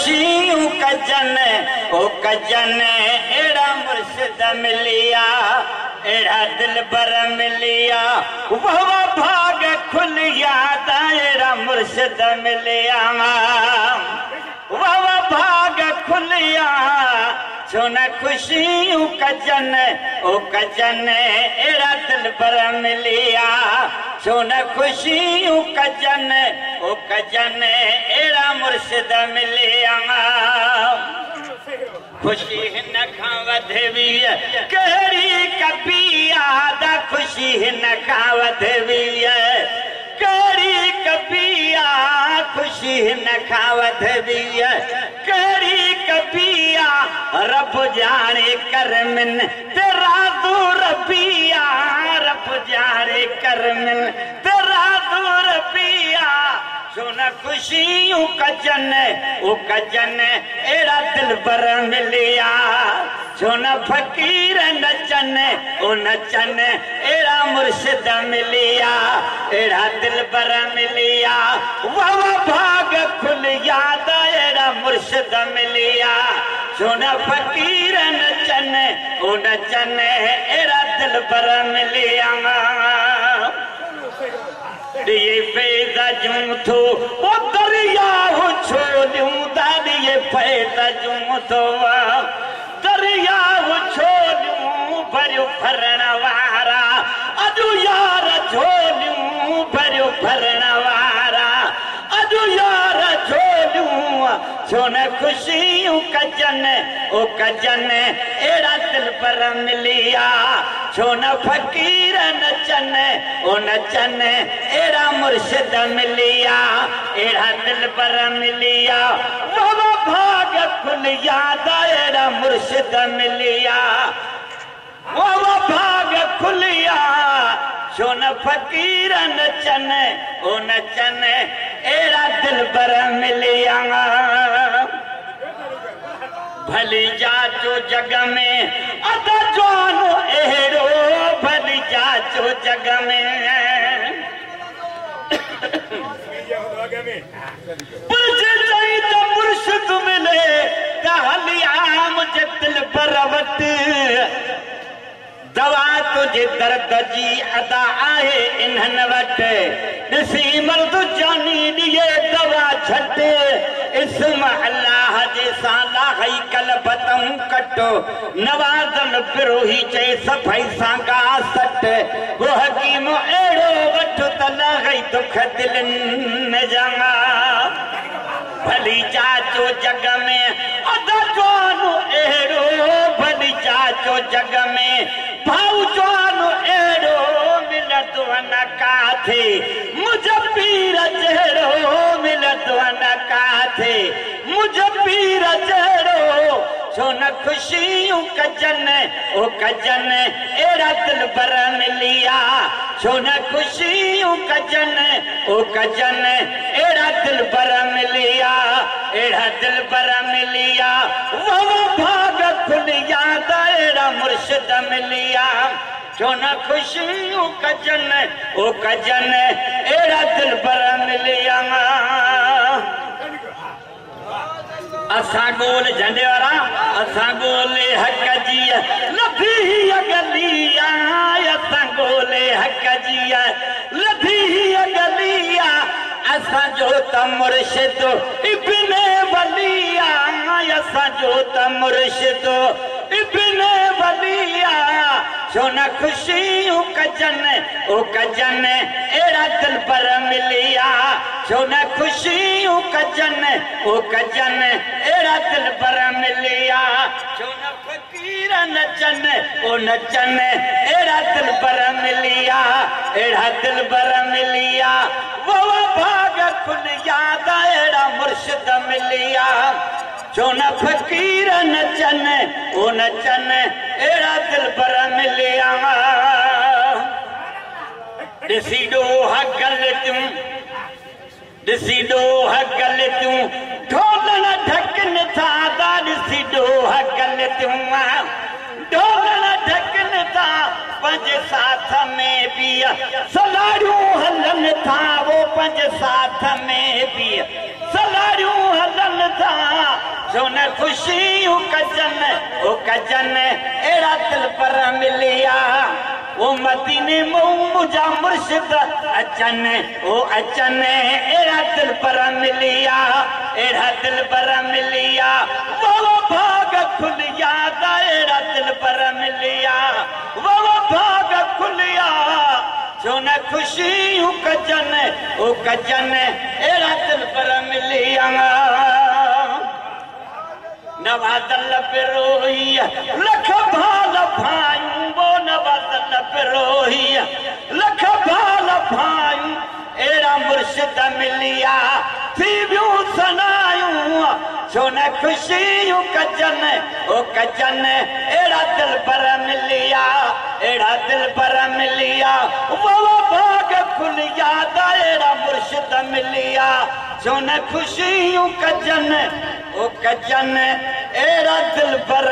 खुशियूं कजन ओ कजन एड़ा मुर्शिद मिलिया एड़ा दिलबर मिलिया वाह भाग खुलिया एड़ा मुर्शिद मिलिया वाह भाग खुलिया छो न खुशियूं कजन ओ कजन एड़ा दिलबर मिलिया छो न खुशियूं कजन ओ कजन एड़ा मुर्शिद मिलिया खुशी हिन खां वधे भी कहिड़ी कबी याद खुशी हिन खां वधे भी कहिड़ी कबी खुशी हिन खां वधे भी कहिड़ी कबी रब जाने कर मिन तेरा दूर पिया रब जाने कर मिन तेरा दूर पिया छो न खुशियूं कजन ओ कजन एड़ा दिलबर मिलिया छो न फकीर नचन ओ नचन एड़ा मुर्शिद मिलिया एड़ा दिलबर मिलिया वाह भाग खुलिया एड़ा मुर्शिद मिलिया छो न फकीर नचन ओ नचन एड़ा दिलबर मिलिया दिए पैदा जूं थो ओ दरियाओ छोड़ूं दादिए पैदा जूं थो दरियाओ छोड़ूं भरियो भरण वारा अजू यार छोड़ूं भरियो भरण वारा अजू यार छोड़ूं छो न खुशियूं कजन ओ कजन एड़ा दिलबर मिलिया छो न फकीर नचन ओ नचन एड़ा मुर्शिद मिलिया एड़ा दिलबर मिलिया वाह भाग खुलिया एड़ा मुर्शिद मिलिया वाह भाग खुलिया छो न फकीर नचन ओ नचन एड़ा दिलबर मिलिया भली जाचो जग में अदा जानो एड़ो भली जाचो जग में पुरजे जाई तो मुर्शिद मिले हली आम जे दिलबर वट दवा तुझे दर्द जी अदा आहे इन्हनि वटि ॾिसी मर्द जानी दिए दवा झट इस्म अल्लाह जे साला हई कलबतम कटो नवाज़न पिरोही चे सफाई सां गा सट वो हकीम एड़ो वठ तला हई दुख दिलनि जमा भली चाचो जग में अदा जानो एड़ो भली चाचो जग में भाऊ जानो एड़ो मिलत न काथे मुझ पीर जहिड़ो मिलत न काथे मुझ पीर जहिड़ो छो न खुशियूं कजन ओ कजन एड़ा दिलबर मिलिया छो न खुशियूं कजन ओ कजन एड़ा दिलबर मिलिया एड़ा दिलबर मिलिया वाह भाग खुलिया एड़ा मुर्शिद मिलिया छो न खुशियूं कजन ओ कजन एड़ा दिलबर मिलिया असां गोल झंडे वारा असां गोले हक जी लधी गलिया असां गोले हक जी लधी गलिया असां जो त मुर्शिद इब्ने वलिया असां जो त मुर्शिद इब्ने वलिया छो न खुशियूं कजन ओ कजन एड़ा दिलबर मिलिया छो न खुशियूं कजन ओ कजन एड़ा दिलबर मिलिया छो न फकीर नचन ओ नचन एड़ा दिलबर मिलिया एड़ा दिलबर मिलिया वो भाग खुलिया एड़ा मुर्शिद मिलिया छो न फकीर नचन ओ नचन एड़ा दिलबर मिलिया ॾिसी ॾोह गलतियूं ॾिसी ॾोह गलतियूं ढोलण ढकनि था ॾिसी ॾोह गलतियूं ढोलण ढकनि था पंहिंजे साथ में भी सलाड़ियूं हलनि था वो पंहिंजे साथ में भी सलाड़ियूं हलनि था जो न खुशियूं कजन ओ कजन एड़ा दिल पर मिलिया वो मदीने मुझा मुर्शिद अचन ओ अचन एड़ा दिल पर मिलिया एड़ा दिल पर मिलिया वो भाग खुलिया एड़ा दिल पर मिलिया वो भाग खुलिया जो न खुशियूं कजन ओ कजन एड़ा दिल पर मिलिया नवाज़ल पे रोई लख भाल भायूं वो नवाज़ल पे रोई लख भाल भायूं एड़ा मुर्शिद मिलिया थी बियूं सनायूं जो न खुशियूं कजन ओ कजन एड़ा दिल पर मिलिया एड़ा दिल पर मिलिया वो भाग खुलिया एड़ा मुर्शिद मिलिया जो न खुशियूं कजन ओ कजन एड़ा दिल पर